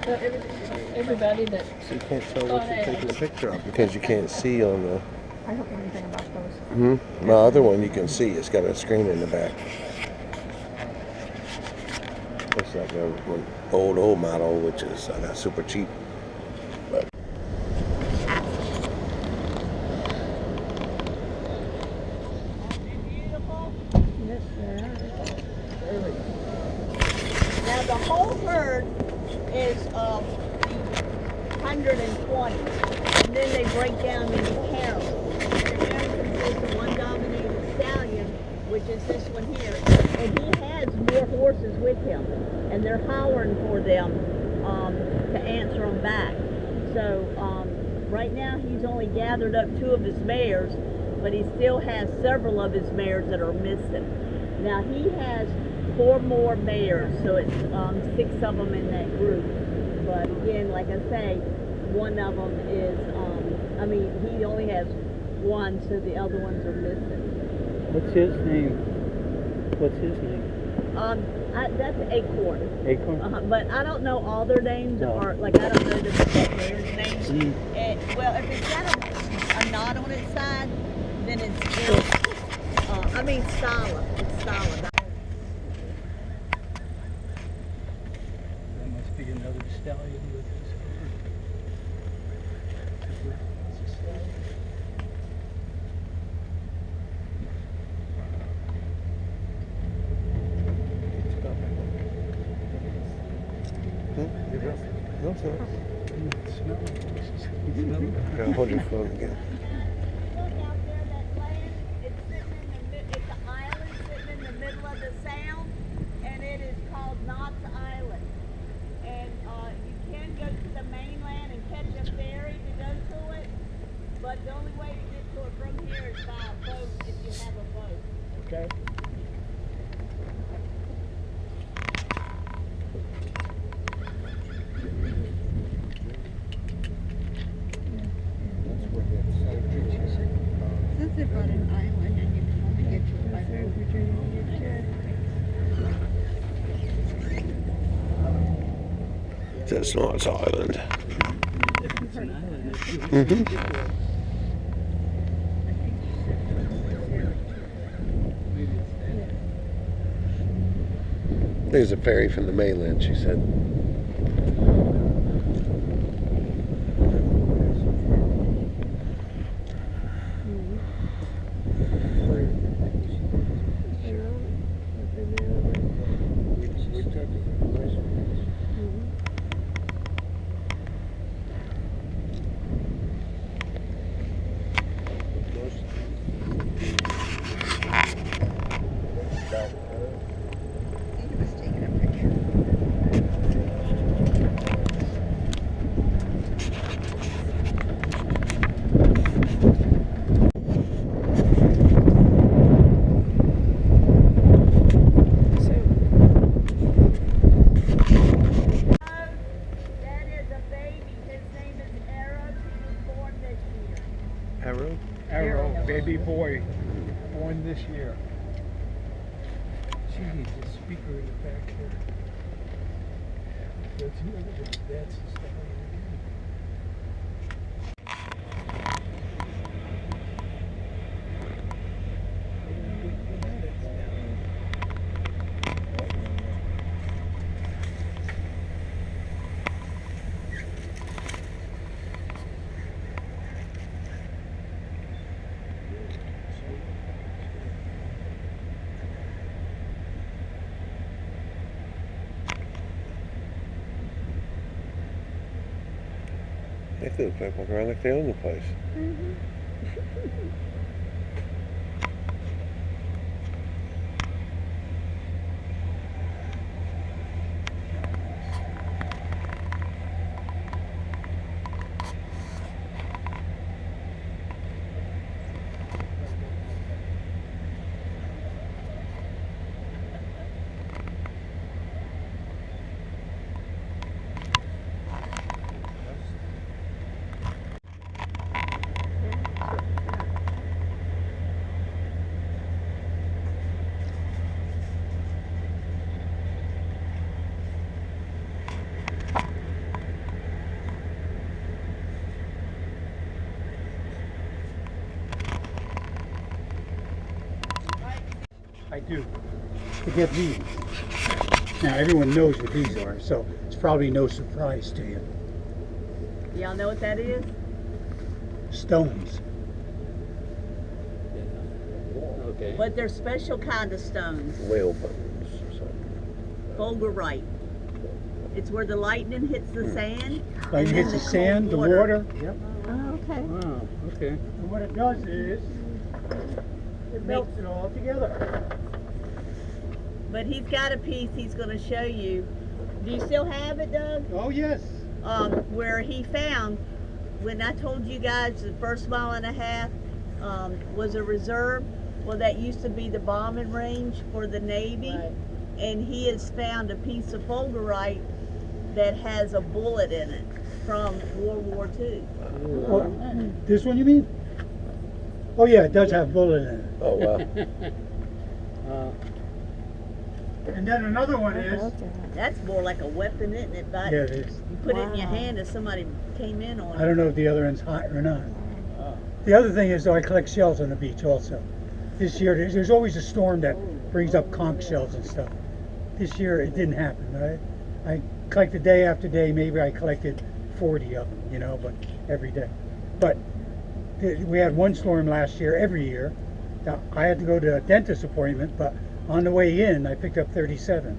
Everybody that... So you can't tell what you're taking a picture of because you can't see on the... I don't know anything about those. The other one you can see. It's got a screen in the back. It's like an old model, which is super cheap. But Yes, they are. Now the whole herd is 120, and then they break down into cows. The herd consists of one dominated stallion, which is this one here, and he has more horses with him, and they're hollering for them to answer them back. So right now he's only gathered up 2 of his mares, but he still has several of his mares that are missing. Now he has 4 more mares, so it's 6 of them in that group. But again, like I say, one of them is, he only has 1, so the other ones are missing. What's his name? What's his name? That's Acorn. Acorn? But I don't know all their names, or like I don't know the mare's names. Well, if it's got a knot on its side, then it's Stala. It's Stala. That must be another stallion with his herd. hold your phone again. Look out there, that land, it's an island sitting in the middle of the sound, and it is called Knott's Island. And you can go to the mainland and catch a ferry to go to it, but the only way to get to it from here is by a boat if you have a boat. Okay. Since they've got an island and you can only get to it by boat, That's Knott's Island. It's an island. There's a ferry from the mainland, she said. Arrow, baby boy, born this year. She needs a speaker in the back here. That's the stallion again. They look like walk around like they own the place. I do. To get these. Now everyone knows what these are, so it's probably no surprise to you. Y'all know what that is? Stones. Okay. But they're special kind of stones. Whale bones or something. Fulgurite. It's where the lightning hits the sand. Like and it then hits the cold sand, the water. Yep. Oh, okay. Wow, okay. And what it does is, it melts it all together. But he's got a piece he's going to show you. Do you still have it, Doug? Oh yes. Where he found, when I told you guys the first mile and a half was a reserve, well, that used to be the bombing range for the Navy. Right. And he has found a piece of fulgurite that has a bullet in it from World War II. Oh, this one you mean? Oh yeah, it does have bullet in it. Oh, wow. And then another one is, That's more like a weapon, isn't it? But yeah it is. you put it in your hand if somebody came in on I it. don't know if the other end's hot or not. The other thing is, though, I collect shells on the beach also. This year, there's always a storm that brings up conch shells and stuff. This year, it didn't happen. I collected day after day. Maybe I collected 40 of them, you know, but every day. But we had one storm last year, every year. Now, I had to go to a dentist appointment, but on the way in, I picked up 37.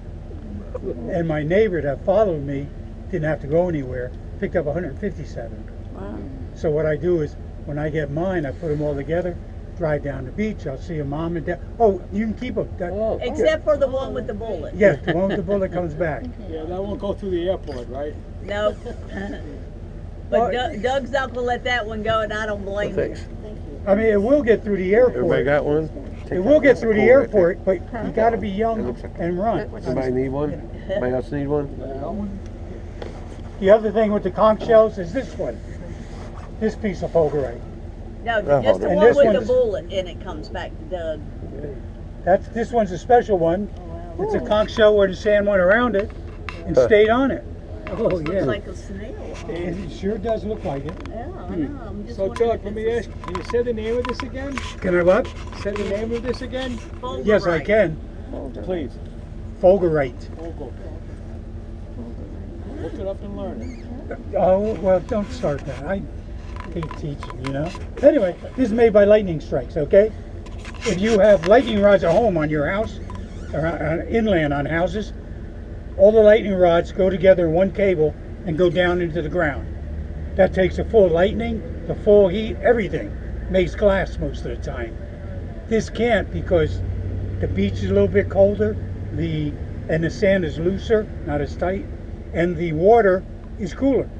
And my neighbor that followed me didn't have to go anywhere, picked up 157. Wow. So what I do is, when I get mine, I put them all together, drive down the beach, I'll see a mom and dad. Oh, you can keep them. Oh. Except for the one with the bullet. Yes, the one with the bullet comes back. Yeah, that won't go through the airport, right? No. But Doug's not going to let that one go, and I don't blame him. Thanks. I mean, it will get through the Everybody airport. got one? It will get through the Cool, right there. airport, but you got to be young and run. Anybody need one? Anybody else need one? The other thing with the conch shells is this one. This piece of fulgurite. No, Oh, just the and one this with the one's- bullet in it comes back to Doug. This one's a special one. It's a conch shell where the sand went around it and stayed on it. Oh Looks yeah. like a snail. It sure does look like it. Yeah, I know. I'm just So, wondering Chuck, if let it's me a ask, can you say the name of this again? Can I what? Say the name of this again? fulgurite. Yes, I can. Please. Fulgurite. Look it up and learn it. Oh, well, don't start that. I hate teaching, you know. Anyway, this is made by lightning strikes, okay? If you have lightning rods at home on your house, or inland on houses, all the lightning rods go together in one cable and go down into the ground. That takes the full lightning, the full heat, everything. Makes glass most of the time. This can't because the beach is a little bit colder, and the sand is looser, not as tight, and the water is cooler.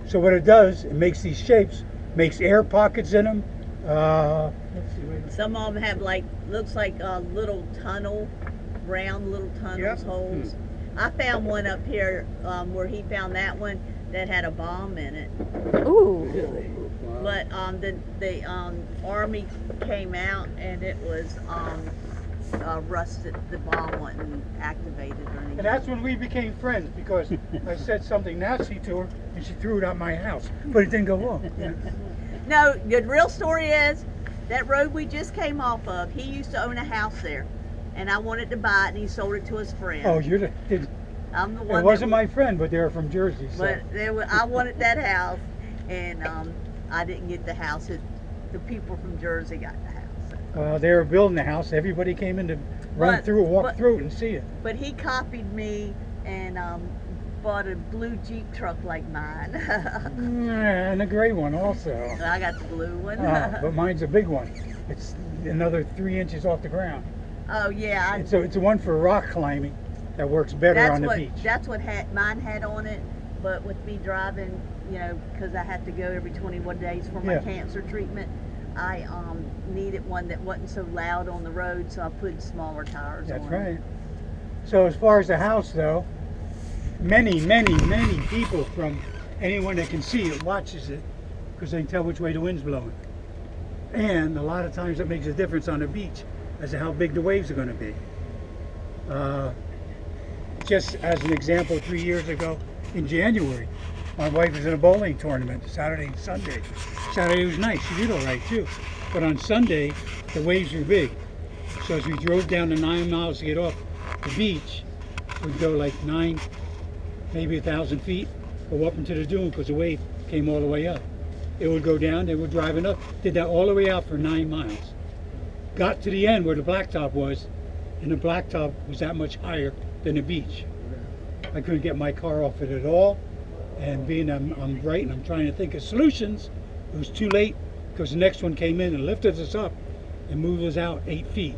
So what it does, it makes these shapes, makes air pockets in them. Let's see, wait a minute. Some of them have looks like a little tunnel, round little tunnels, Yep. holes. I found one up here where he found that one that had a bomb in it. Ooh. But the Army came out and it was rusted. The bomb wasn't activated or anything. And that's when we became friends because I said something nasty to her and she threw it out my house, but it didn't go wrong. No, the real story is that road we just came off of. He used to own a house there, and I wanted to buy it, and he sold it to his friend. Oh, I'm the one. it wasn't my friend, but they're from Jersey. So. But I wanted that house, and I didn't get the house. The people from Jersey got the house. They were building the house. Everybody came in to run But- through it, walk but- through it, and see it. But he copied me and bought a blue Jeep truck like mine. And a gray one also. I got the blue one. But mine's a big one. It's another 3 inches off the ground. Oh yeah, It's a one for rock climbing that works better on the beach. That's what mine had on it. But with me driving, you know, because I have to go every 21 days for my Yeah. cancer treatment, I needed one that wasn't so loud on the road, so I put smaller tires That's on. right. So as far as the house though, many people from anyone that can see it watches it because they can tell which way the wind's blowing. And a lot of times it makes a difference on the beach as to how big the waves are going to be. Just as an example, 3 years ago in January, my wife was in a bowling tournament Saturday and Sunday. Saturday was nice, she did all right too. But on Sunday, the waves were big. So as we drove down the 9 miles to get off the beach, we'd go like 9, maybe 1,000 feet, go up into the dune because the wave came all the way up. It would go down, then we're driving up, did that all the way out for 9 miles. Got to the end where the blacktop was, and the blacktop was that much higher than the beach. I couldn't get my car off it at all, and being I'm right and I'm trying to think of solutions, it was too late because the next one came in and lifted us up and moved us out 8 feet.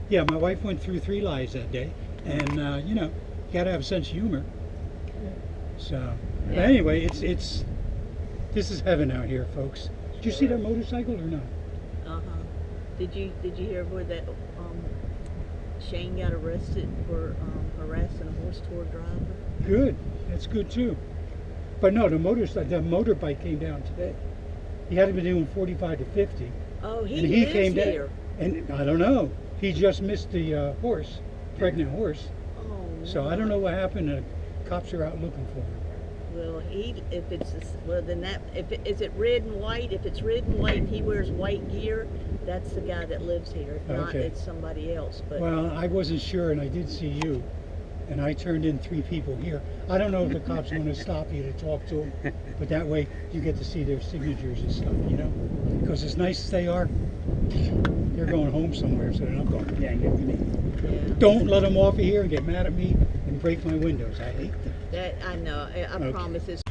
Yeah, my wife went through 3 lives that day, and you know, you gotta have a sense of humor. So, but anyway, it's this is heaven out here, folks. Did you see that motorcycle or not? Did you hear where that Shane got arrested for harassing a horse tour driver? Good, that's good too. But no, the motorbike came down today. He had been doing 45 to 50. Oh, and he lives came here. down, and I don't know. He just missed the horse, pregnant horse. Oh, So I don't know what happened. The cops are out looking for him. Well, if it's well, then that is it red and white. If it's red and white and he wears white gear, that's the guy that lives here. If not, Okay. it's somebody else. But Well, I wasn't sure, and I did see you, and I turned in 3 people here. I don't know if the cops want to stop you to talk to them, but that way you get to see their signatures and stuff, you know? Because as nice as they are, they're going home somewhere, so they're not going to gang at me. yeah, Don't let them off of here and get mad at me and break my windows. I hate them. that I know. I Okay. promise it's.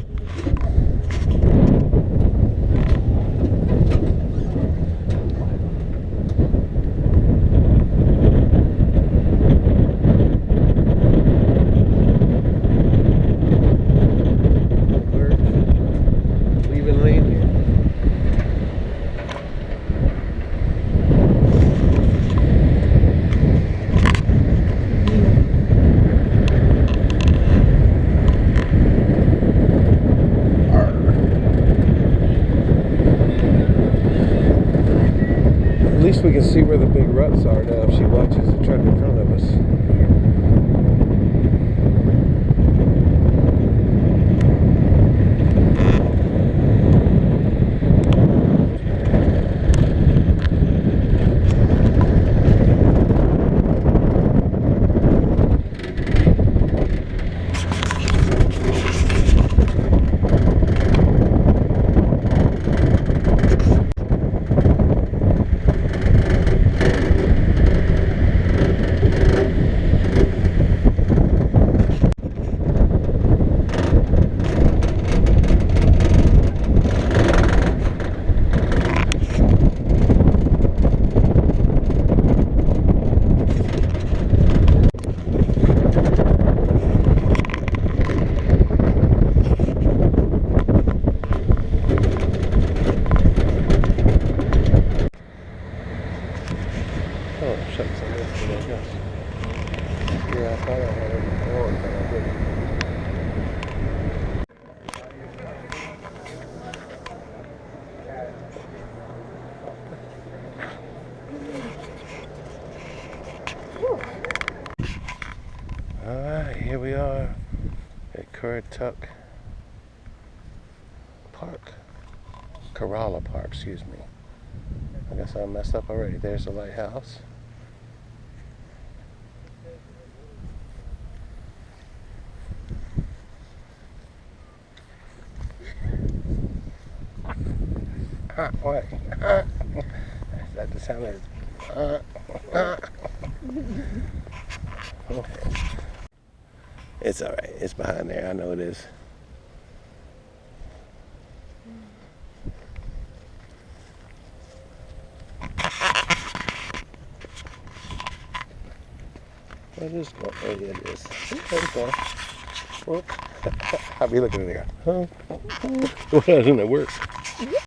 We're leaving lane here. At least we can see where the big ruts are now if she watches the truck in front of us. Oh, shucks, I missed it, I guess. Yeah, I thought I had it on, but I didn't. Alright, here we are at Currituck Park. Corolla Park, excuse me. I guess I messed up already. There's the lighthouse. What? Is that the sound of It's alright. It's behind there. I know it is. What is going? Oh, yeah, it is. There it's going. Whoop. I'll be looking in there. Huh? Well, that works.